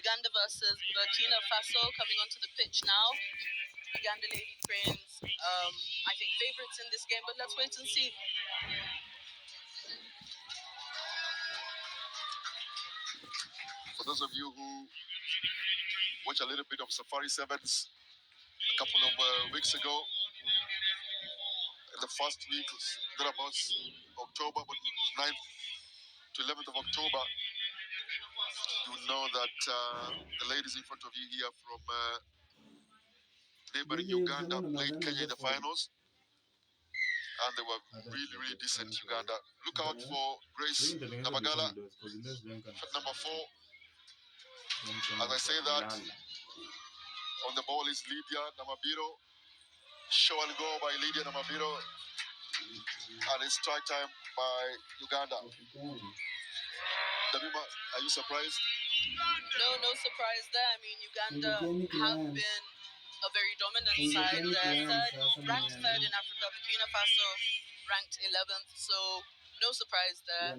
Uganda versus Burkina Faso coming onto the pitch now. Uganda Lady Cranes, I think, favourites in this game, but let's wait and see. For those of you who watch a little bit of Safari Sevens a couple of weeks ago, in the first week, thereabouts October, but it was 9th to 11th of October, you know that the ladies in front of you here from neighboring Uganda played Kenya in the finals, and they were really, really decent. Uganda. Look out for Grace Nabagala, number 4. As I say that, on the ball is Lydia Namabiro. Show and go by Lydia Namabiro, and it's strike time by Uganda. Dabima, are you surprised? No surprise there. I mean, Uganda have been a very dominant side. Ranked third in Africa. Burkina Faso ranked 11th. So no surprise there.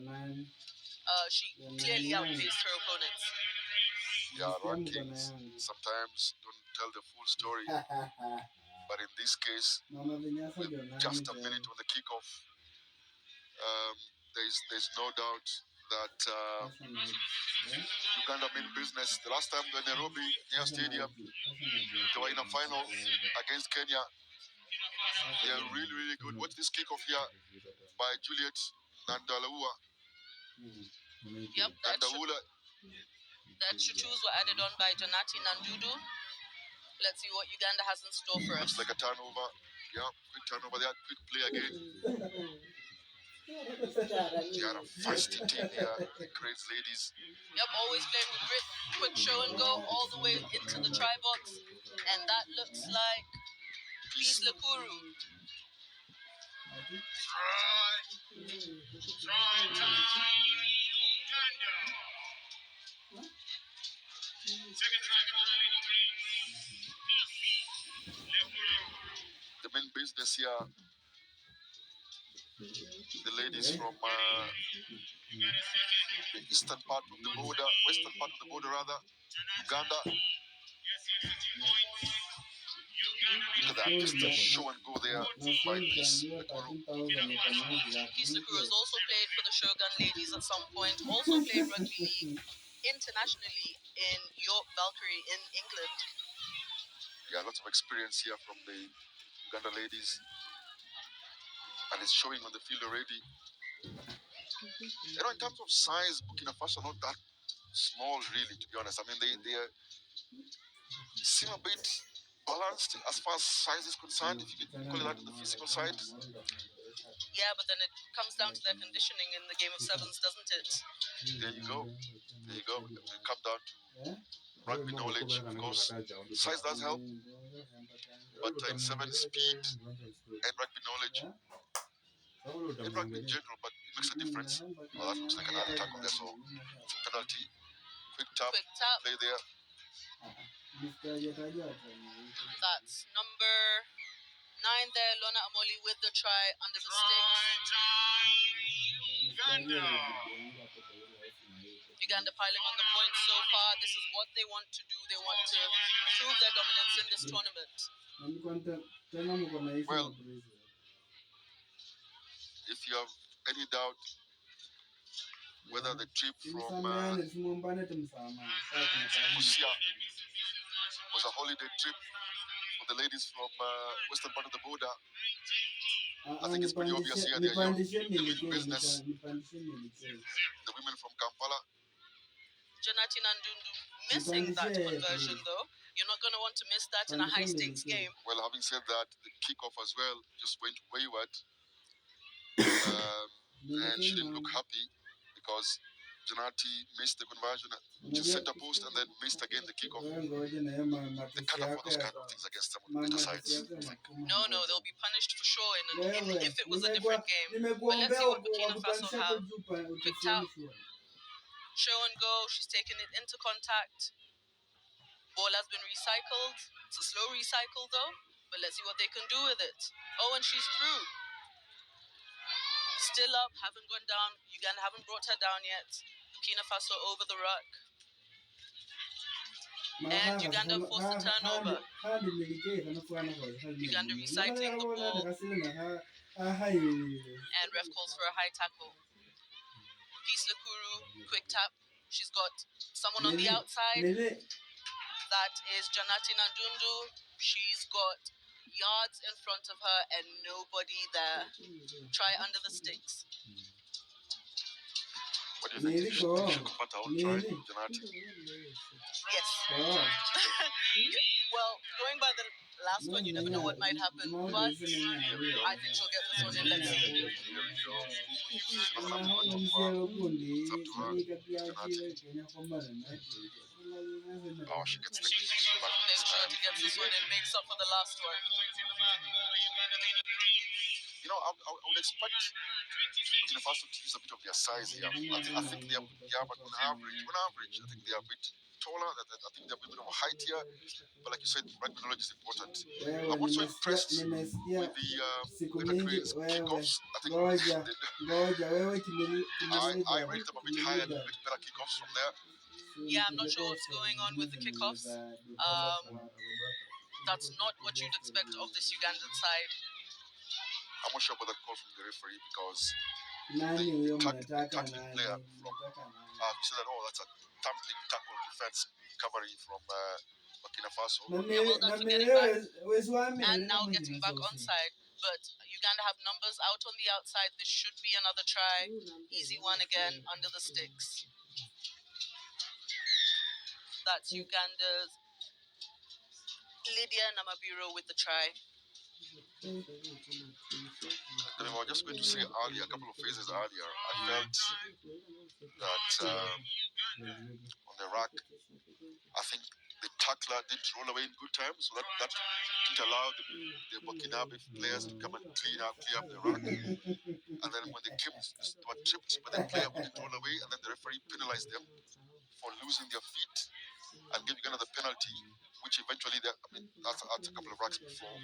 She clearly outpaced her opponents. Yeah, rankings sometimes don't tell the full story. But in this case, with just a minute on the kickoff, there's no doubt that Uganda mean business. The last time the Nairobi Nyayo Stadium, they were in a final against Kenya. They are really, really good. Watch this kickoff here by Juliet Nandalaua. Yep, the chuchus were added on by Janati Nandudu. Let's see what Uganda has in store for us. Looks like a turnover. Yeah, quick turnover there. Quick play again. They are a feisty team here, the Cranes ladies. Yep, always playing with grit. Quick show and go all the way into the try box. And that looks like Peace Lakuru. Try time, Uganda. Second try for the Lady Cranes. The main business here, the ladies from the eastern part of the border, western part of the border rather, Uganda. Look at that, just a show and go there by Peace Lakuru. Peace Lakuru has also played for the Shogun ladies at some point, also played rugby league internationally in York Valkyrie in England. Yeah, lots of experience here from the Uganda ladies, and it's showing on the field already. You know, in terms of size, Burkina Faso not that small, really, to be honest. I mean, they seem a bit balanced as far as size is concerned, if you can call it that, on the physical side. Yeah, but then it comes down to their conditioning in the game of sevens, doesn't it? There you go. There you go. It will come down to rugby knowledge, of course. Size does help, but in seven, speed and rugby knowledge, and rugby in general, but it makes a difference. Oh, that looks like an early tackle there, so penalty. Quick tap, play there. That's number 9 there, Lona Amoli with the try under the sticks. Uganda piling on the points so far. This is what they want to do. They want to prove their dominance in this tournament. Well, if you have any doubt whether the trip from Busia was a holiday trip for the ladies from western part of the border, I think it's pretty obvious here. They are doing business. The women from Kampala. Janati Nandundu missing that conversion though. You're not going to want to miss that in a high stakes game. Well, having said that, the kickoff as well just went wayward. And she didn't look happy because Janati missed the conversion to center post and then missed again the kickoff. They can't afford those kind of things against some of the better sides. No, they'll be punished for sure if it was a different game. But let's see what Burkina Faso have picked out. Show and go, she's taken it into contact. Ball has been recycled. It's a slow recycle though, but let's see what they can do with it. Oh, and she's through. Still up, haven't gone down. Uganda haven't brought her down yet. Burkina Faso over the ruck. and Uganda forced a turnover. Uganda recycling the ball, and ref calls for a high tackle. Peace Lakuru, quick tap. She's got someone on the outside. That is Janati Nandundu. She's got yards in front of her and nobody there. Try under the sticks. What do you think? She could put her own try, Janati? Yes. Well, going by the last one, you never know what might happen. But I think she'll get this one in. Let's see. It's up to her, Janati. Oh, she gets the back. Make sure she gets this one and makes up for the last one. You know, I would expect Burkinafaso to use a bit of their size here. I think they are but on average, I think they are a bit taller. I think they have a bit of a height here. But like you said, rugby knowledge is important. I'm also impressed with the Train's kickoffs. I think I rate them a bit higher, a bit better kickoffs from there. Yeah, I'm not sure what's going on with the kickoffs. That's not what you'd expect of this Ugandan side. I'm not sure about that call from the referee because the tackling player from said that, oh, that's a tumbling tackle defense recovery from Burkina Faso. Yeah, well done for getting back. And now getting back onside. But Uganda have numbers out on the outside. This should be another try. Easy one again, under the sticks. That's Uganda's Lydia Namabiro with the try. I was just going to say earlier, a couple of phases earlier, I felt that on the rack, I think the tackler did roll away in good time, so that didn't allow the Burkinabe players to come and clear up the rack. And then when they were tripped by the player who didn't roll away, and then the referee penalized them for losing their feet and giving another penalty, which eventually, that's a couple of racks before,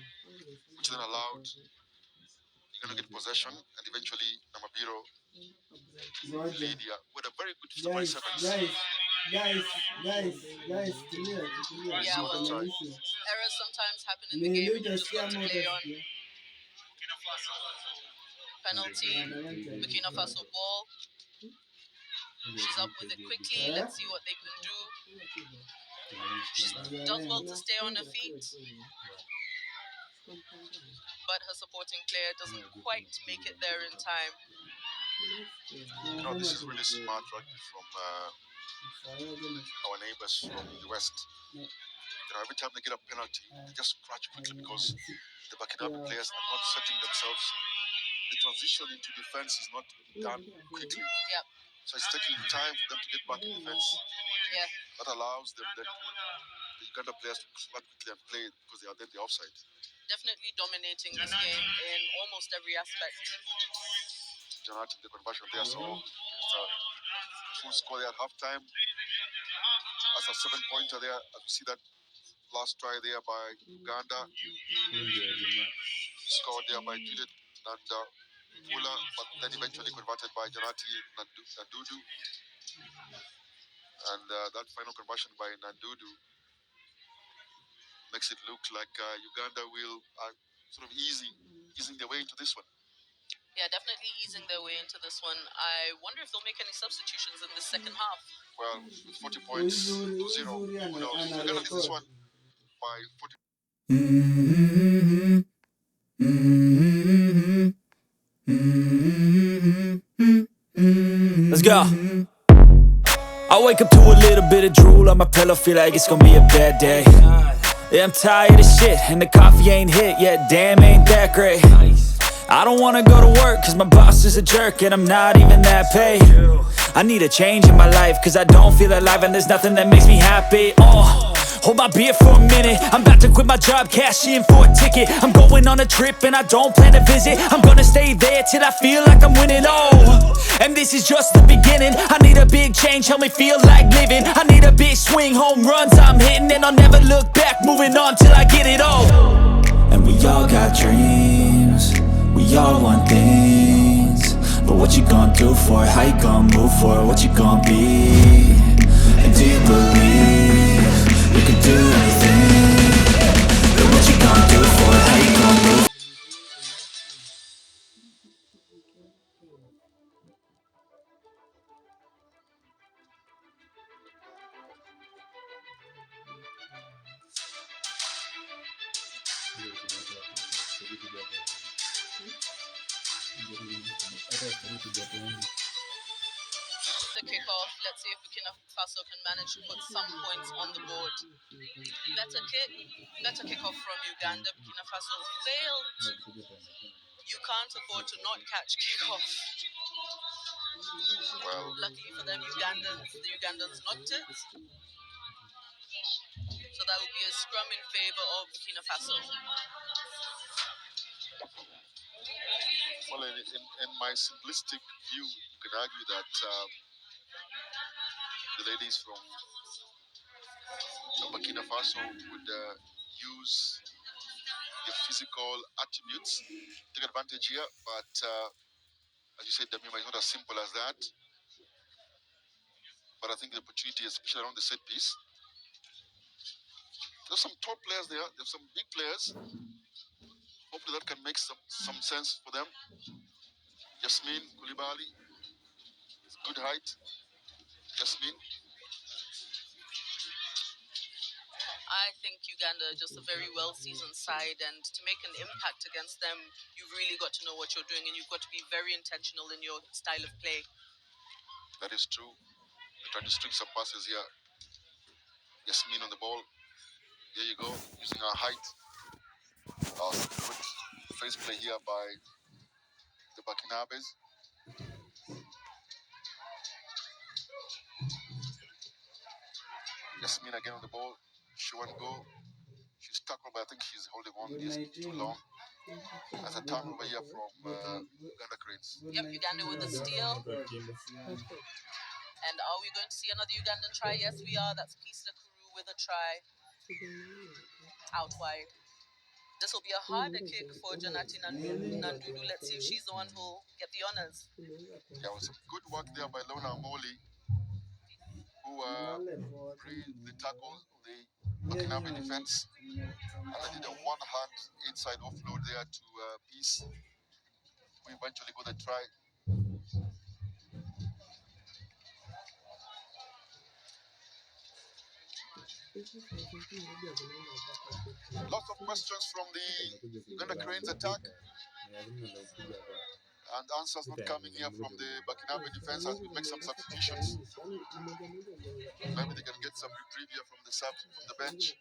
which then allowed you're going to get possession, and eventually Namabiro, Lydia, with a very good 57. Yeah, well, errors sometimes happen in the game, and you just got to play on. Penalty, Burkina Faso ball. She's up with it quickly. Let's see what they can do. She does well to stay on her feet, but her supporting player doesn't quite make it there in time. You know, this is really smart rugby from our neighbors from the West. You know, every time they get a penalty, they just scratch quickly because the Burkinabe players are not setting themselves. The transition into defense is not done quickly. Yep. So it's taking time for them to get back in defense. Yeah. That allows them then the Uganda players to come quickly and play because they are then the offside. Definitely dominating this game in almost every aspect. Generating the conversion there, so it's a full score there at halftime. That's a 7-pointer there. As we see that last try there by Uganda, scored there by Juliet Nandula, but then eventually converted by Janati Nandudu. And that final conversion by Nandudu makes it look like Uganda will sort of easing their way into this one. Yeah, definitely easing their way into this one. I wonder if they'll make any substitutions in the second half. Well, with 40 points to 0, who knows? Uganda leads this one by 40. Let's go. I wake up to a little bit of drool on my pillow, feel like it's gonna be a bad day. Yeah, I'm tired of shit, and the coffee ain't hit yet, damn, ain't that great. I don't wanna go to work, cause my boss is a jerk, and I'm not even that paid. I need a change in my life, cause I don't feel alive, and there's nothing that makes me happy. Hold my beer for a minute, I'm about to quit my job, cash in for a ticket. I'm going on a trip and I don't plan to visit. I'm gonna stay there till I feel like I'm winning, and this is just the beginning. I need a big change, help me feel like living. I need a big swing, home runs I'm hitting, and I'll never look back, moving on till I get it all. And we all got dreams, we all want things, but what you gonna do for it? How you gonna move for it? What you gonna be? And do you believe you can The kickoff. Let's see if Burkinafaso can manage to put some points on the board. Better kickoff from Uganda. Burkinafaso failed. You can't afford to not catch kickoff. Well, luckily for them, the Ugandans knocked it. So that will be a scrum in favor of Burkina Faso. Well, in my simplistic view, you could argue that the ladies from Burkina Faso would use their physical attributes, take advantage here. But as you said, Damima, it's not as simple as that. But I think the opportunity, especially around the set piece, there's some top players there. There's some big players. Hopefully that can make some sense for them. Yasmin Koulibaly, good height. Yasmin. I think Uganda are just a very well-seasoned side, and to make an impact against them, you've really got to know what you're doing, and you've got to be very intentional in your style of play. That is true. They try to string some passes here. Yasmin on the ball. There you go, using her height. Good face play here by the Burkinabes. Yasmin again on the ball. Show and go. She's tackled, but I think she's holding on. Is too long. That's a turnover here from Uganda Cranes. Yep, Uganda with a steal. And are we going to see another Ugandan try? Yes, we are. That's Kisa Kuru with a try. Out wide. This will be a harder kick for Janati Nandudu. Let's see if she's the one who'll get the honors. There was some good work there by Lona Amoli, who breathed the tackle of the Burkinabe defense. And they did a one-hand inside offload there to Peace, who eventually got the try. Lots of questions from the Uganda Cranes attack, and answers not coming here from the Burkinabe defense as we make some substitutions. Maybe they can get some reprieve here from the bench.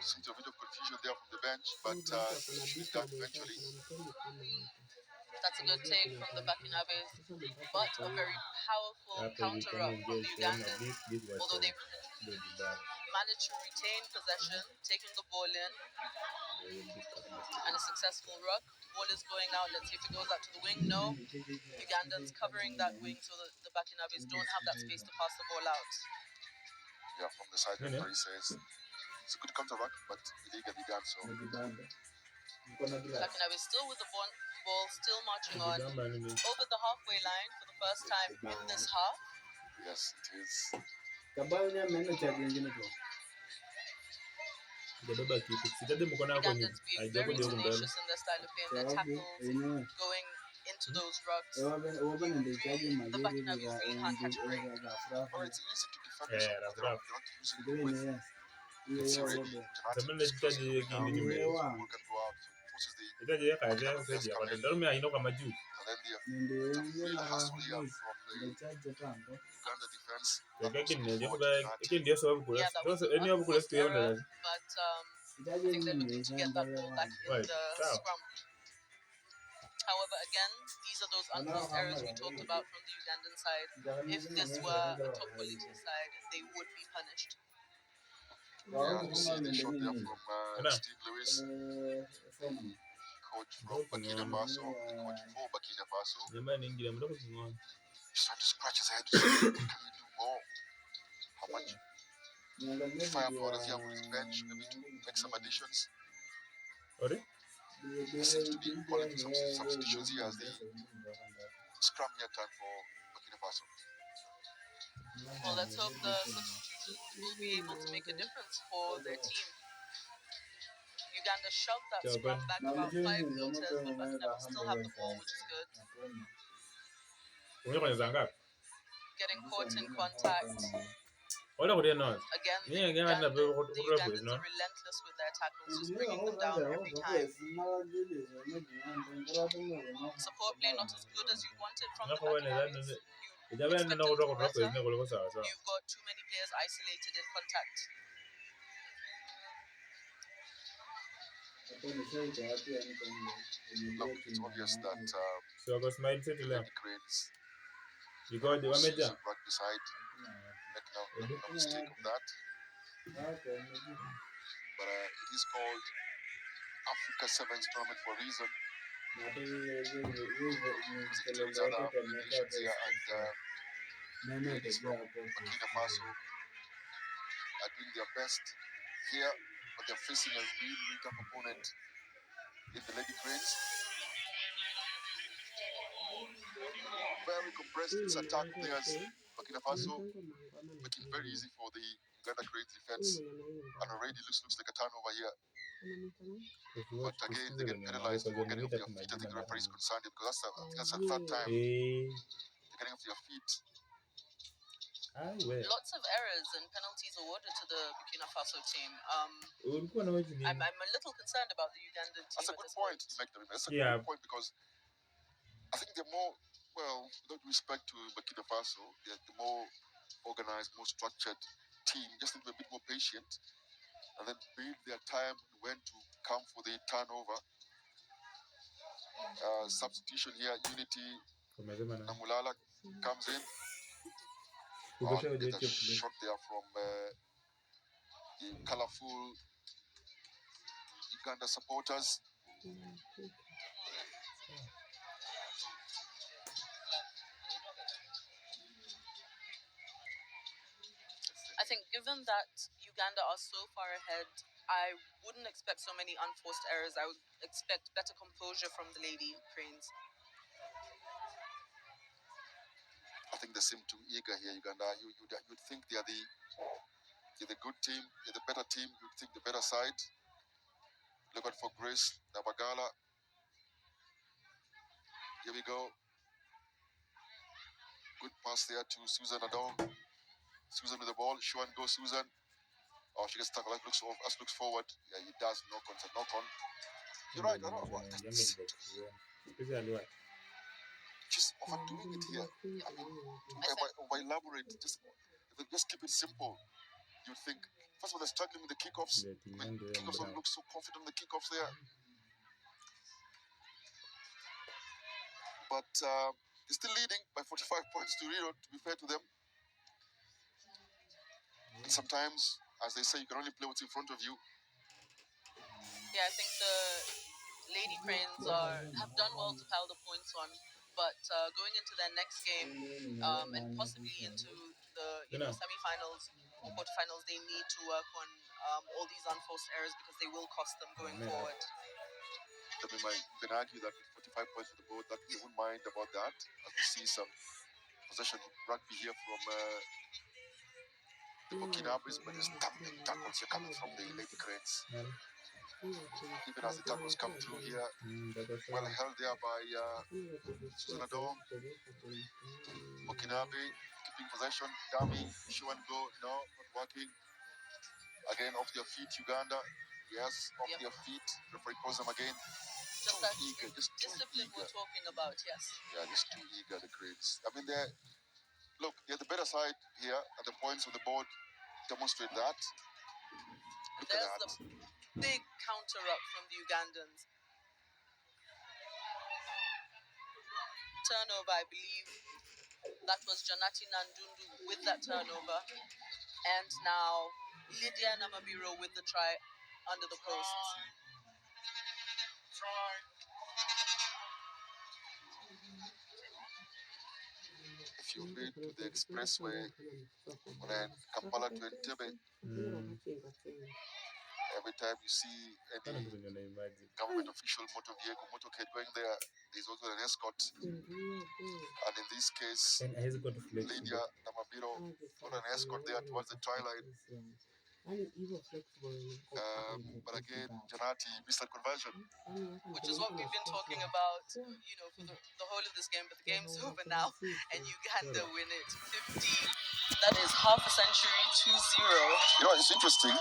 Seems a bit of confusion there from the bench, but should be done eventually. That's a good take from the Burkinabes, but a very powerful counter up from the Ugandans. Although they managed to retain possession, taking the ball in, and a successful ruck. Ball is going out. Let's see if it goes out to the wing. No. Ugandans covering that wing, so the Burkinabes don't have that space to pass the ball out. Yeah, from the side, referee says it's a good counter ruck, but illegally done so. Burkinabes still with the ball, still marching on over the halfway line for the first time in this half. Yes, it is. Ugandans being very tenacious in their style of play, and their tackles going into those rucks. The Burkinabes really can't catch a break. Or it's easy to defend yourself. They're not using the width. It's already who can go out. Forces the Burkinabes come in. And then the real hustle here from the Uganda defense. Yeah, that was an unforced error, but I think they're looking to get that ball back in the scrum. However, again, these are those unforced errors we talked about from the Ugandan side. If this were a top quality side, they would be punished. Yeah, you see the shot there from Steve Lewis, coach from Burkina Faso, the coach for Burkina Faso. He's trying to scratch his head to see what can we do more? How much firepower does he have on his bench? Maybe to make some additions. There seems to be quality substitutions here as the scrum here time for Burkina Faso. Well, let's hope the substitutions will be able to make a difference for their team. Uganda shoved that scrum back about 5 meters, but Burkina still have the ball, which is good. Getting caught in contact. Again, the Ugandans are relentless with their tackles, just bringing them down every time. Support play not as good as you'd want it from the Pakinabis. You expect a little better. You've got too many players isolated in contact. Look, it's obvious that the Lady Cranes are a more seasoned rugby side. Make no mistake of that. But it is called Africa Sevens Tournament for a reason. Because it includes other nations here, and ladies from Burkina Faso are doing their best here, but they're facing a really, really tough opponent in the Lady Cranes. Very compressed its attack players. Burkina Faso making it very easy for the Uganda Cranes defense, and already looks like a turnover here. But again, they get penalized for getting off their feet. I think the referee is concerned because that's the third time they're getting off their feet. Lots of errors and penalties awarded to the Burkina Faso team. I'm a little concerned about the Ugandan team. That's a good point you make, that's a good point, because I think they're more, well, without respect to Burkina Faso, they're the more organized, more structured team. Just need to be a bit more patient and then build their time when to come for the turnover. Substitution here, Unity Namulala comes in. Get a shot there from the colorful Uganda supporters. I think given that Uganda are so far ahead, I wouldn't expect so many unforced errors. I would expect better composure from the Lady Cranes. I think they seem too eager here, Uganda. You'd think they're the good team, they're the better team. You'd think the better side. Look out for Grace Nabagala. Here we go. Good pass there to Susan Adong. Susan with the ball. Show and go, Susan. Oh, she gets stuck. Looks forward. Yeah, he does. Knock on. You're right. I don't know. Just overdoing it here. I mean, over elaborate. Just keep it simple. You'd think. First of all, they're struggling with the kickoffs. Kickoffs don't look so confident on the kickoffs there. But they're still leading by 45 points to Rio, to be fair to them. And sometimes, as they say, you can only play what's in front of you. Yeah, I think the Lady Cranes have done well to pile the points on, but going into their next game and possibly into the semi-finals or quarterfinals, they need to work on all these unforced errors because they will cost them going forward. You can argue that with 45 points on the board, that you wouldn't mind about that, as we see some possession rugby here from the Burkinabes, but there's thumping tackles here coming from the Lady Cranes. Even as the tackles come through here, well held there by Susan Adom. Burkinabe keeping possession, dummy, show and go, no, not working. Again, off their feet, Uganda. Yes, off their feet. Referee calls them again. Just that eager, just discipline we're talking about, yes. Yeah, just too eager, the Cranes. I mean, they're the better side here, and the points on the board demonstrate that. There's the big counter up from the Ugandans. Turnover, I believe. That was Janati Nandundu with that turnover. And now Lydia Namabiro with the try under the posts. If you've been to the expressway on Kampala to Entebbe, every time you see any government official motorcade going there, there's also an escort. And in this case, Lydia Namabiro got an escort there towards the try line. But again, Janati missed a conversion. Which is what we've been talking about, for the whole of this game. But the game's over now, and Uganda win it 50. That is half a century, 2-0. It's interesting.